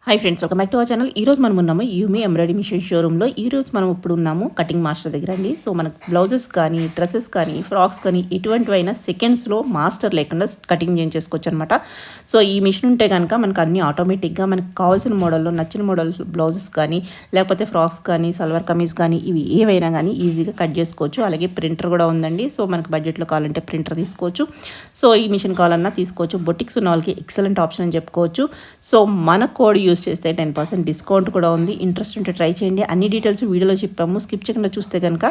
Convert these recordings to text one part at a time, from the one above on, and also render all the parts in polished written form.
Hi friends, welcome back to our channel. ఈరోజు మనం ఉన్నాము యూమీ ఎంబ్రాయిడరీ మిషన్ షోరూంలో. ఈరోజు మనం ఇప్పుడు ఉన్నాము కటింగ్ మాస్టర్ దగ్గర అండి. సో మనకు బ్లౌజెస్ కానీ, డ్రెస్సెస్ కానీ, ఫ్రాక్స్ కానీ ఎటువంటివైనా సెకండ్స్లో మాస్టర్ లేకుండా కటింగ్ చేయించేసుకోవచ్చు అనమాట. సో ఈ మిషన్ ఉంటే కనుక మనకు అన్ని ఆటోమేటిక్గా మనకు కావాల్సిన మోడల్లో నచ్చిన మోడల్ బ్లౌజెస్ కానీ, లేకపోతే ఫ్రాక్స్ కానీ, సల్వార్ కమీజ్ కానీ, ఇవి ఏవైనా కానీ ఈజీగా కట్ చేసుకోవచ్చు. అలాగే ప్రింటర్ కూడా ఉందండి. సో మనకు బడ్జెట్లో కావాలంటే ప్రింటర్ తీసుకోవచ్చు. సో ఈ మిషన్ కావాలన్నా తీసుకోవచ్చు. బొటిక్స్ ఉన్న వాళ్ళకి ఎక్సలెంట్ ఆప్షన్ అని చెప్పుకోవచ్చు. సో మన కోడ్ యూస్ చేస్తే 10% డిస్కౌంట్ కూడా ఉంది. ఇంట్రెస్ట్ ఉంటే ట్రై చేయండి. అన్ని డీటెయిల్స్ వీడియోలో చెప్పాము. స్కిప్ చేయకుండా చూస్తే కనుక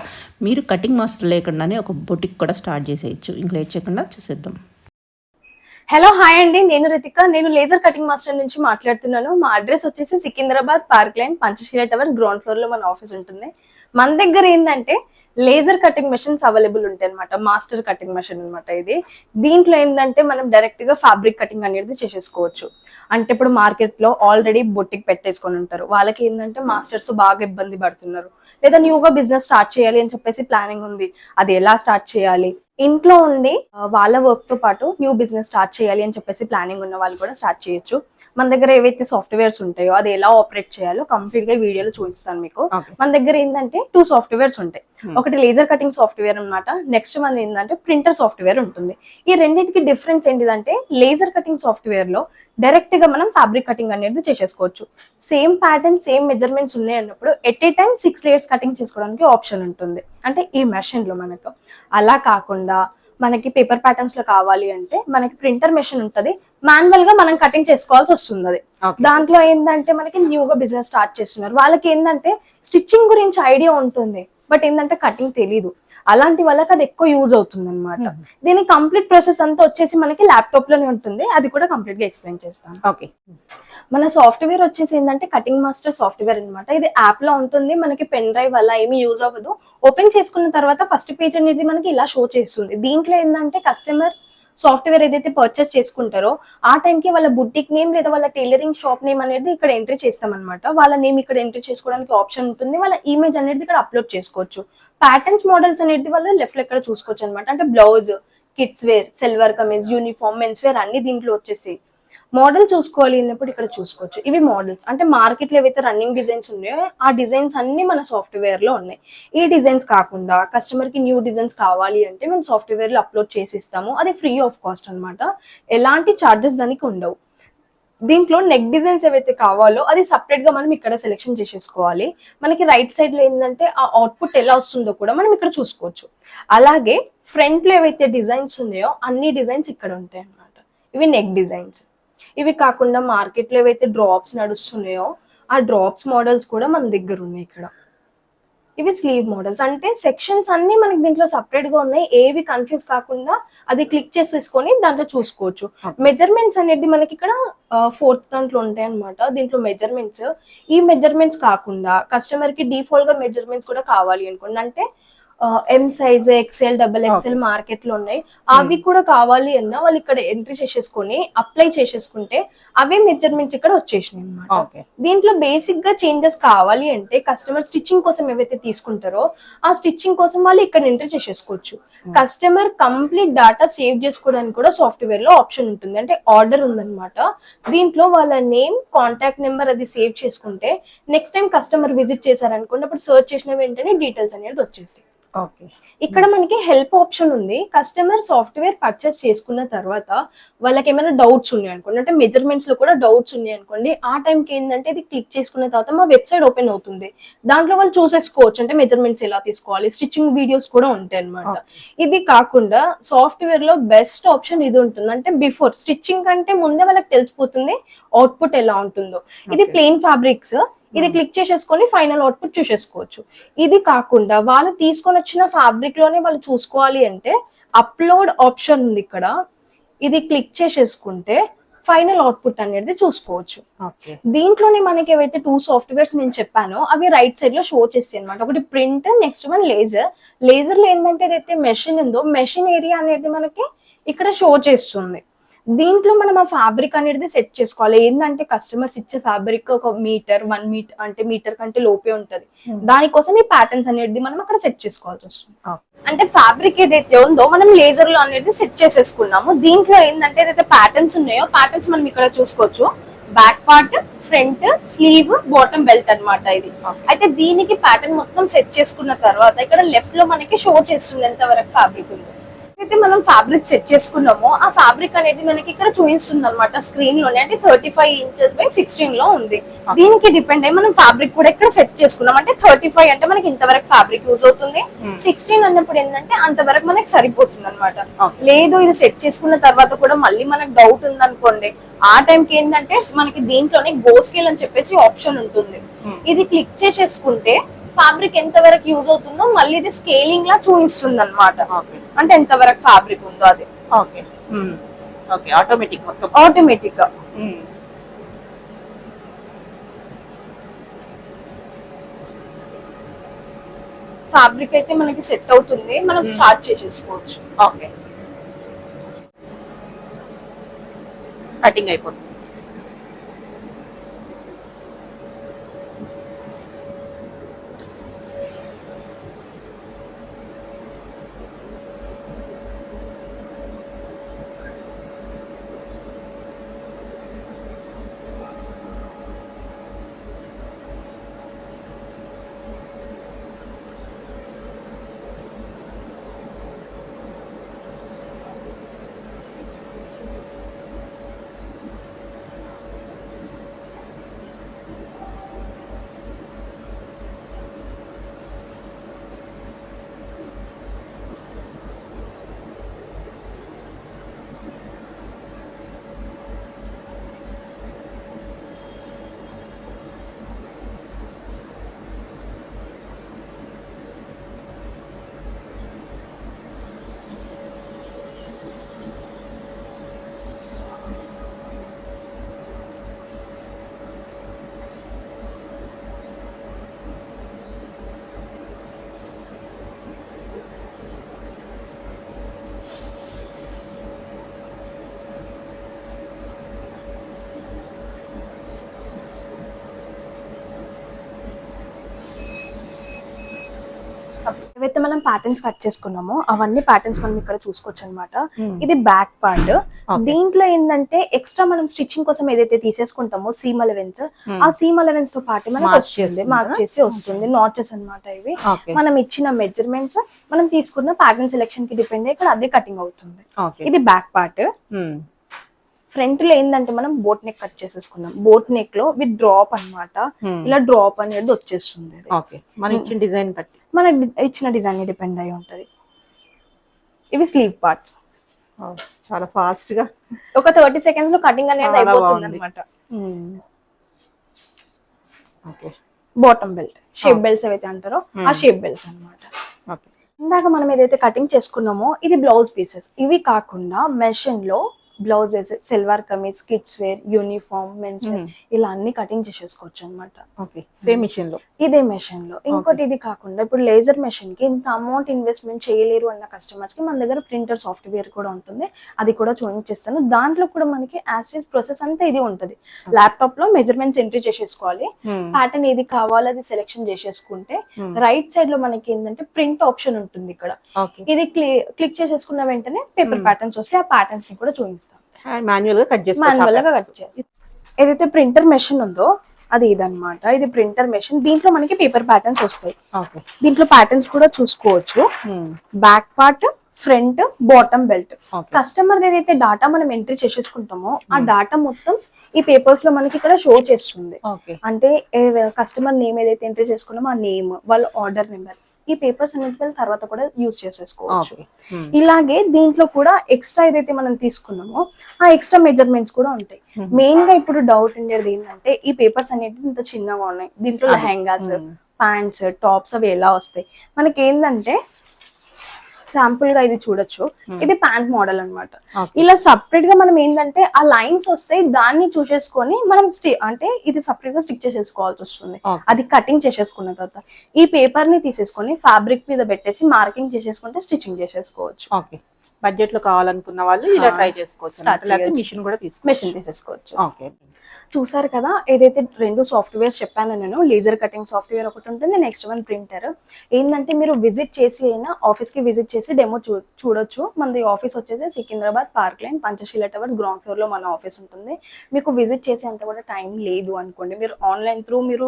మీరు కటింగ్ మాస్టర్ లేకుండానే ఒక బొటిక్ కూడా స్టార్ట్ చేసేయచ్చు. ఇంకా లేట్ చేయకుండా చూసేద్దాం. హలో హాయ్ అండి, నేను రితిక. నేను లేజర్ కటింగ్ మాస్టర్ నుంచి మాట్లాడుతున్నాను. మా అడ్రస్ వచ్చేసి Secunderabad park line, Panchsheel towers, ground floor లో మన ఆఫీస్ ఉంటుంది. మన దగ్గర ఏంటంటే లేజర్ కటింగ్ మెషిన్స్ అవైలబుల్ ఉంటాయి అనమాట. మాస్టర్ కటింగ్ మెషిన్ అనమాట ఇది. దీంట్లో ఏంటంటే మనం డైరెక్ట్ గా ఫ్యాబ్రిక్ కటింగ్ అనేది చేసేసుకోవచ్చు. అంటే ఇప్పుడు మార్కెట్ లో ఆల్రెడీ బొట్టికి పెట్టేసుకొని ఉంటారు, వాళ్ళకి ఏంటంటే మాస్టర్స్ బాగా ఇబ్బంది పడుతున్నారు, లేదా న్యూగా బిజినెస్ స్టార్ట్ చేయాలి అని చెప్పేసి ప్లానింగ్ ఉంది. అది ఎలా స్టార్ట్ చేయాలి, ఇంట్లో ఉండి వాళ్ళ వర్క్ తో పాటు న్యూ బిజినెస్ స్టార్ట్ చేయాలి అని చెప్పేసి ప్లానింగ్ ఉన్న వాళ్ళు కూడా స్టార్ట్ చేయొచ్చు. మన దగ్గర ఏవైతే సాఫ్ట్వేర్స్ ఉంటాయో అది ఎలా ఆపరేట్ చేయాలో కంప్లీట్ గా వీడియోలో చూపిస్తాను మీకు. మన దగ్గర ఏంటంటే 2 సాఫ్ట్వేర్స్ ఉంటాయి. ఒకటి లేజర్ కటింగ్ సాఫ్ట్వేర్ అనమాట. నెక్స్ట్ మన ఏంటంటే ప్రింటర్ సాఫ్ట్వేర్ ఉంటుంది. ఈ రెండింటికి డిఫరెన్స్ ఏంటిదంటే లేజర్ కటింగ్ సాఫ్ట్వేర్ లో డైరెక్ట్ గా మనం ఫ్యాబ్రిక్ కటింగ్ అనేది చేసేసుకోవచ్చు. సేమ్ ప్యాటర్న్, సేమ్ మెజర్మెంట్స్ ఉన్నాయి అన్నప్పుడు at a time 6 layers cutting చేసుకోవడానికి ఆప్షన్ ఉంటుంది, అంటే ఈ మెషిన్ లో మనకు. అలా కాకుండా మనకి పేపర్ ప్యాటర్న్స్ లో కావాలి అంటే మనకి ప్రింటర్ మెషిన్ ఉంటుంది. మాన్యువల్ గా మనం కటింగ్ చేసుకోవాల్సి వస్తుంది. అది దాంట్లో ఏంటంటే మనకి న్యూగా బిజినెస్ స్టార్ట్ చేస్తున్నారు, వాళ్ళకి ఏంటంటే స్టిచ్చింగ్ గురించి ఐడియా ఉంటుంది, బట్ ఏంటంటే కటింగ్ తెలీదు. అలాంటి వాళ్ళకి అది ఎక్కువ యూజ్ అవుతుంది అనమాట. దీని కంప్లీట్ ప్రాసెస్ అంతా వచ్చేసి మనకి ల్యాప్టాప్ లోనే ఉంటుంది. అది కూడా కంప్లీట్ గా ఎక్స్ప్లెయిన్ చేస్తాను. ఓకే, మన సాఫ్ట్వేర్ వచ్చేసి ఏంటంటే కటింగ్ మాస్టర్ సాఫ్ట్వేర్ అనమాట. ఇది యాప్ లో ఉంటుంది. మనకి పెన్ డ్రైవ్ అలా ఏమీ యూజ్ అవ్వదు. ఓపెన్ చేసుకున్న తర్వాత ఫస్ట్ పేజ్ అనేది మనకి ఇలా షో చేస్తుంది. దీంట్లో ఏంటంటే కస్టమర్ సాఫ్ట్వేర్ ఏదైతే పర్చేస్ చేసుకుంటారో ఆ టైంకి వాళ్ళ బుటిక్ నేమ్ లేదా వాళ్ళ టైలరింగ్ షాప్ నేమ్ అనేది ఇక్కడ ఎంట్రీ చేస్తాం అనమాట. వాళ్ళ నేమ్ ఇక్కడ ఎంట్రీ చేసుకోవడానికి ఆప్షన్ ఉంటుంది. వాళ్ళ ఇమేజ్ అనేది ఇక్కడ అప్లోడ్ చేసుకోవచ్చు. ప్యాటర్న్స్, మోడల్స్ అనేది వాళ్ళు లెఫ్ట్ లో ఇక్కడ చూసుకోవచ్చు అనమాట. అంటే blouse, kids wear, silver kameez, uniform, men's wear అన్ని దీంట్లో వచ్చేసి మోడల్ చూసుకోవాలి అన్నప్పుడు ఇక్కడ చూసుకోవచ్చు. ఇవి మోడల్స్, అంటే మార్కెట్ లో ఏవైతే రన్నింగ్ డిజైన్స్ ఉన్నాయో ఆ డిజైన్స్ అన్ని మన సాఫ్ట్వేర్ లో ఉన్నాయి. ఈ డిజైన్స్ కాకుండా కస్టమర్ కి న్యూ డిజైన్స్ కావాలి అంటే మేము సాఫ్ట్వేర్ లో అప్లోడ్ చేసి ఇస్తాము. అది ఫ్రీ ఆఫ్ కాస్ట్ అనమాట. ఎలాంటి చార్జెస్ దానికి ఉండవు. దీంట్లో నెక్ డిజైన్స్ ఏవైతే కావాలో అది సపరేట్ గా మనం ఇక్కడ సెలెక్షన్ చేసేసుకోవాలి. మనకి రైట్ సైడ్ లో ఏంటంటే ఆ అవుట్పుట్ ఎలా వస్తుందో కూడా మనం ఇక్కడ చూసుకోవచ్చు. అలాగే ఫ్రంట్ లో ఏవైతే డిజైన్స్ ఉన్నాయో అన్ని డిజైన్స్ ఇక్కడ ఉంటాయి అన్నమాట. ఇవి నెక్ డిజైన్స్. ఇవి కాకుండా మార్కెట్ లో ఏవైతే డ్రాప్స్ నడుస్తున్నాయో ఆ డ్రాప్స్ మోడల్స్ కూడా మన దగ్గర ఉన్నాయి ఇక్కడ. ఇవి స్లీవ్ మోడల్స్, అంటే సెక్షన్స్ అన్ని మనకి దీంట్లో సపరేట్ గా ఉన్నాయి. ఏవి కన్ఫ్యూజ్ కాకుండా అది క్లిక్ చేసేసుకొని దాంట్లో చూసుకోవచ్చు. మెజర్మెంట్స్ అనేది మనకి ఇక్కడ 4th దాంట్లో ఉంటాయి అనమాట. దీంట్లో మెజర్మెంట్స్, ఈ మెజర్మెంట్స్ కాకుండా కస్టమర్ కి డిఫాల్ట్ గా మెజర్మెంట్స్ కూడా కావాలి అనుకోండి, అంటే M size, XL, double XL market లో ఉన్నాయి. అవి కూడా కావాలి అన్నా వాళ్ళు ఇక్కడ ఎంట్రీ చేసేసుకొని అప్లై చేసేసుకుంటే అవే మెజర్మెంట్స్ ఇక్కడ వచ్చేసినాయి అనమాట. దీంట్లో బేసిక్ గా చేంజెస్ కావాలి అంటే కస్టమర్ స్టిచ్చింగ్ కోసం ఏవైతే తీసుకుంటారో ఆ స్టిచ్చింగ్ కోసం వాళ్ళు ఇక్కడ ఎంట్రీ చేసేసుకోవచ్చు. కస్టమర్ కంప్లీట్ డాటా సేవ్ చేసుకోవడానికి కూడా సాఫ్ట్వేర్ లో ఆప్షన్ ఉంటుంది, అంటే ఆర్డర్ ఉందన్నమాట. దీంట్లో వాళ్ళ నేమ్, కాంటాక్ట్ నెంబర్ అది సేవ్ చేసుకుంటే నెక్స్ట్ టైం కస్టమర్ విజిట్ చేశారనుకోండి, అప్పుడు సర్చ్ చేసిన వెంటనే డీటెయిల్స్ అనేది వచ్చేస్తాయి. ఇక్కడ మనకి హెల్ప్ ఆప్షన్ ఉంది. కస్టమర్ సాఫ్ట్వేర్ పర్చేస్ చేసుకున్న తర్వాత వాళ్ళకి ఏమైనా డౌట్స్ ఉన్నాయి అనుకోండి, అంటే మెజర్మెంట్స్ లో కూడా డౌట్స్ ఉన్నాయి అనుకోండి, ఆ టైంకి ఏంటంటే ఇది క్లిక్ చేసుకున్న తర్వాత మా వెబ్సైట్ ఓపెన్ అవుతుంది. దాంట్లో వాళ్ళు చూసేసుకోవచ్చు, అంటే మెజర్మెంట్స్ ఎలా తీసుకోవాలి, స్టిచ్చింగ్ వీడియోస్ కూడా ఉంటాయి అనమాట. ఇది కాకుండా సాఫ్ట్వేర్ లో బెస్ట్ ఆప్షన్ ఇది ఉంటుంది, అంటే బిఫోర్ స్టిచ్చింగ్ కంటే ముందే వాళ్ళకి తెలిసిపోతుంది అవుట్పుట్ ఎలా ఉంటుందో. ఇది ప్లెయిన్ ఫ్యాబ్రిక్స్, ఇది క్లిక్ చేసేసుకొని ఫైనల్ అవుట్పుట్ చూసేసుకోవచ్చు. ఇది కాకుండా వాళ్ళు తీసుకొని వచ్చిన ఫ్యాబ్రిక్ లోనే వాళ్ళు చూసుకోవాలి అంటే అప్లోడ్ ఆప్షన్ ఉంది ఇక్కడ. ఇది క్లిక్ చేసేసుకుంటే ఫైనల్ అవుట్పుట్ అనేది చూసుకోవచ్చు. దీంట్లోనే మనకి ఏవైతే 2 సాఫ్ట్వేర్స్ నేను చెప్పానో అవి రైట్ సైడ్ లో షో చేస్తాయి అనమాట. ఒకటి print, next one laser. Laser లో ఏంటంటే ఏదైతే మెషిన్ ఉందో మెషిన్ ఏరియా అనేది మనకి ఇక్కడ షో చేస్తుంది. దీంట్లో మనం ఆ ఫ్యాబ్రిక్ అనేది సెట్ చేసుకోవాలి. ఏంటంటే కస్టమర్స్ ఇచ్చే ఫ్యాబ్రిక్ ఒక మీటర్, 1 మీటర్, అంటే మీటర్ కంటే లోపే ఉంటది. దానికోసం ఈ ప్యాటర్న్స్ అనేది మనం అక్కడ సెట్ చేసుకోవాల్సి వస్తుంది. అంటే ఫ్యాబ్రిక్ ఏదైతే ఉందో మనం లేజర్ లో అనేది సెట్ చేసేసుకున్నాము. దీంట్లో ఏంటంటే ఏదైతే ప్యాటర్న్స్ ఉన్నాయో ప్యాటర్న్స్ మనం ఇక్కడ చూసుకోవచ్చు. Back part, front, sleeve, bottom belt అన్నమాట ఇది. అయితే దీనికి ప్యాటర్న్ మొత్తం సెట్ చేసుకున్న తర్వాత ఇక్కడ లెఫ్ట్ లో మనకి షో చేస్తుంది ఎంత వరకు ఫ్యాబ్రిక్ ఉందో. అయితే మనం ఫ్యాబ్రిక్ సెట్ చేసుకున్నామో ఆ ఫ్యాబ్రిక్ అనేది మనకి ఇక్కడ చూపిస్తుంది అనమాట స్క్రీన్ లోనే. అంటే 35 ఇంచెస్ బై 16 లో ఉంది. దీనికి డిపెండ్ అయ్యి మనం ఫ్యాబ్రిక్ కూడా ఇక్కడ సెట్ చేసుకున్నాం. అంటే 35 అంటే మనకి ఇంతవరకు ఫ్యాబ్రిక్ యూజ్ అవుతుంది, 16 అన్నప్పుడు ఏంటంటే అంతవరకు మనకి సరిపోతుంది అనమాట. లేదు ఇది సెట్ చేసుకున్న తర్వాత కూడా మళ్ళీ మనకు డౌట్ ఉంది అనుకోండి, ఆ టైంకి ఏంటంటే మనకి దీంట్లోనే గో స్కేల్ అని చెప్పేసి ఆప్షన్ ఉంటుంది. ఇది క్లిక్ చేసేసుకుంటే ఫ్యాబ్రిక్ ఎంత వరకు యూజ్ అవుతుందో మళ్ళీ ఇది స్కేలింగ్ లా చూపిస్తుంది అనమాట. అంటే ఎంత వరకు ఫ్యాబ్రిక్ ఉందో అది. ఓకే ఓకే, ఆటోమేటిక్ మొత్తం ఆటోమేటిక్ గా. ఫ్యాబ్రిక్ అయితే మనకి సెట్ అవుతుంది, మనం స్టార్ట్ చేసేసుకోవచ్చు. ఓకే, కటింగ్ అయిపోతుంది. ఏవైతే మనం ప్యాటర్న్స్ కట్ చేసుకున్నామో అవన్నీ ప్యాటర్న్స్ మనం ఇక్కడ చూసుకోవచ్చు అనమాట. ఇది బ్యాక్ పార్ట్. దీంట్లో ఏంటంటే ఎక్స్ట్రా మనం స్టిచ్చింగ్ కోసం ఏదైతే తీసేసుకుంటామో సీమ్ అలవెన్స్, ఆ సీమ్ అలవెన్స్ తో పాటు మనకు వస్తుంది, మార్క్ చేసి వస్తుంది. నాచెస్ అన్నమాట ఇవి. మనం ఇచ్చిన మెజర్మెంట్స్ మనం తీసుకున్న ప్యాటర్న్ సెలెక్షన్ కి డిపెండ్ అయ్యి ఇక్కడ అదే కటింగ్ అవుతుంది. ఇది బ్యాక్ పార్ట్. ఫ్రంట్ లో ఏంటంటే మనం బోట్ నెక్ కట్ చేసేసుకున్నాం. బోట్ నెక్ లో విత్ డ్రాప్ అన్నమాట. ఇలా డ్రాప్ అనేది వచ్చేస్తుంది. మన ఇచ్చిన డిజైన్ బట్టి, మన ఇచ్చిన డిజైన్ డిపెండ్ అయి ఉంటది. ఇవి స్లీవ్ పార్ట్స్. చాలా ఫాస్ట్ గా ఒక 30 సెకండ్స్ లో కటింగ్ అనేది అయిపోతుంది అనమాట. బాటమ్ బెల్ట్, షేప్ బెల్ట్స్ ఏవైతే అంటారో ఆ షేప్ బెల్ట్స్ అన్నమాట. ఇందాక మనం ఏదైతే కటింగ్ చేసుకున్నామో ఇది బ్లౌజ్ పీసెస్. ఇవి కాకుండా మెషిన్ లో blouses, salwar kameez, kids wear, uniform, men's wear ఇలా అన్ని కటింగ్ చేసేసుకోవచ్చు అనమాట. సేమ్ మిషన్ లో, ఇదే మెషిన్ లో. ఇంకోటి ఇది కాకుండా ఇప్పుడు లేజర్ మెషిన్ కి ఇంత అమౌంట్ ఇన్వెస్ట్మెంట్ చేయలేరు అన్న కస్టమర్స్ కి మన దగ్గర ప్రింటర్ సాఫ్ట్వేర్ కూడా ఉంటుంది. అది కూడా చూపించేస్తాను. దాంట్లో కూడా మనకి యాజ్ ప్రాసెస్ అంతా ఇది ఉంటుంది. ల్యాప్టాప్ లో మెజర్మెంట్స్ ఎంట్రీ చేసేసుకోవాలి. ప్యాటర్న్ ఏది కావాలో అది సెలెక్షన్ చేసేసుకుంటే రైట్ సైడ్ లో మనకి ఏంటంటే ప్రింట్ ఆప్షన్ ఉంటుంది. ఇక్కడ ఇది క్లిక్ చేసేసుకున్న వెంటనే పేపర్ ప్యాటర్న్స్ వస్తే ఆ ప్యాటర్న్స్ ని కూడా చూపిస్తాం. మాన్యువల్ గా కట్ చేసి ఏదైతే ప్రింటర్ మెషిన్ ఉందో అది ఇదన్నమాట. ఇది ప్రింటర్ మెషిన్. దీంట్లో మనకి పేపర్ ప్యాటర్న్స్ వస్తాయి. దీంట్లో ప్యాటర్న్స్ కూడా చూసుకోవచ్చు. Back part, front, bottom belt. Customer ఏదైతే డాటా మనం ఎంట్రీ చేసేసుకుంటామో ఆ డాటా మొత్తం ఈ పేపర్స్ లో మనకి ఇక్కడ షో చేస్తుంది. అంటే కస్టమర్ నేమ్ ఏదైతే ఎంట్రీ చేసుకున్నామో ఆ నేమ్, వాళ్ళ ఆర్డర్ నెంబర్, ఈ పేపర్స్ అన్నిటి తర్వాత కూడా యూజ్ చేసేసుకోవచ్చు. ఇలాగే దీంట్లో కూడా ఎక్స్ట్రా ఏదైతే మనం తీసుకున్నామో ఆ ఎక్స్ట్రా మెజర్మెంట్స్ కూడా ఉంటాయి. మెయిన్ గా ఇప్పుడు డౌట్ ఉండేది ఏంటంటే ఈ పేపర్స్ అనేవి ఇంత చిన్నగా ఉన్నాయి, దీంట్లో లెహెంగాస్, ప్యాంట్స్, టాప్స్ అవి ఎలా వస్తాయి. మనకి ఏంటంటే శాంపుల్ గా ఇది చూడొచ్చు. ఇది ప్యాంట్ మోడల్ అన్నమాట. ఇలా సపరేట్ గా మనం ఏంటంటే ఆ లైన్స్ వస్తాయి, దాన్ని చూసేసుకొని మనం అంటే ఇది సపరేట్ గా స్టిక్ చేసేసుకోవాల్సి వస్తుంది. అది కటింగ్ చేసేసుకున్న తర్వాత ఈ పేపర్ ని తీసేసుకొని ఫ్యాబ్రిక్ మీద పెట్టేసి మార్కింగ్ చేసేసుకుంటే స్టిచ్చింగ్ చేసేసుకోవచ్చు. బడ్జెట్ లో కావాలనుకున్న వాళ్ళు ఇలా ట్రై చేసుకోవచ్చు Start అన్నమాట. లేకపోతే చేయొచ్చు. మిషన్ కూడా తీసుకోవచ్చు. మెషిన్ తీసేసుకోవచ్చు. ఓకే. చూసారు కదా, ఏదైతే 2 సాఫ్ట్‌వేర్స్ చెప్పానో నేను, లేజర్ కటింగ్ సాఫ్ట్‌వేర్ ఒకటి ఉంటుంది. Next one printer. ఏందంటే మీరు విజిట్ చేసి అయినా ఆఫీస్‌కి విజిట్ చేసి డెమో చూడొచ్చు. మనది ఆఫీస్ వచ్చేసి Secunderabad park line Panchsheel towers ground ఫ్లోర్‌లో మన ఆఫీస్ ఉంటుంది. మీకు విజిట్ చేసేంత కూడా టైం లేదు అనుకోండి, మీరు ఆన్లైన్ త్రూ మీరు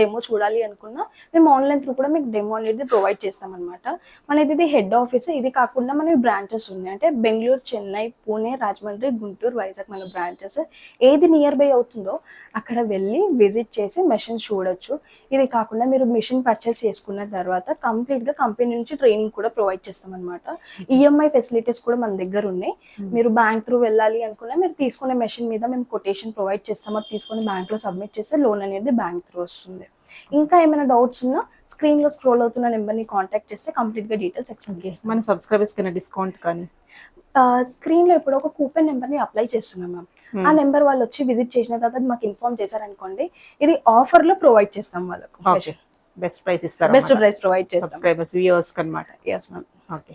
డెమో చూడాలి అనుకున్నా మేము ఆన్లైన్ త్రూ కూడా మీకు డెమో అనేది ప్రొవైడ్ చేస్తామన్నమాట. మనది ఇది హెడ్ ఆఫీస్. ఇది కాకుండా మనవి బ్రాంచెస్ ఉన్నాయి. అంటే బెంగళూరు, చెన్నై, పూణే, రాజమండ్రి, గుంటూరు, వైజాగ్ మన బ్రాంచెస్. ఏది నియర్ బై అవుతుందో అక్కడ వెళ్ళి విజిట్ చేసి మెషిన్ చూడొచ్చు. ఇది కాకుండా మీరు మెషిన్ పర్చేస్ చేసుకున్న తర్వాత కంప్లీట్గా కంపెనీ నుంచి ట్రైనింగ్ కూడా ప్రొవైడ్ చేస్తామన్నమాట. ఈఎంఐ ఫెసిలిటీస్ కూడా మన దగ్గర ఉన్నాయి. మీరు బ్యాంక్ త్రూ వెళ్ళాలి అనుకున్నా మీరు తీసుకునే మెషిన్ మీద మేము కొటేషన్ ప్రొవైడ్ చేస్తాం. అది తీసుకొని బ్యాంక్లో సబ్మిట్ చేస్తే లోన్ అనేది బ్యాంక్ త్రూ వస్తుంది. ఇంకా ఏమైనా డౌట్స్ ఉన్నా స్క్రీన్లో స్క్రోల్ అవుతున్న నెంబర్ని కాంటాక్ట్ చేస్తే కంప్లీట్గా డీటెయిల్స్ ఎక్స్ప్లెయిన్ చేస్తాం. మన సబ్స్క్రైబర్స్ కింద డిస్కౌంట్ కానీ స్క్రీన్లో ఇప్పుడు ఒక కూపన్ నెంబర్ని అప్లై చేస్తున్నాం మ్యామ్. ఆ నెంబర్ వాళ్ళు వచ్చి విజిట్ చేసిన తర్వాత మాకు ఇన్ఫార్మ్ చేశారనుకోండి, ఇది ఆఫర్లో ప్రొవైడ్ చేస్తాం వాళ్ళకు. బెస్ట్ ప్రైస్ ఇస్తారు బెస్ట్ ప్రైస్ ప్రొవైడ్ చేస్తాం సబ్స్క్రైబర్స్ వ్యూవర్స్ అన్నమాట. Yes ma'am. ఓకే.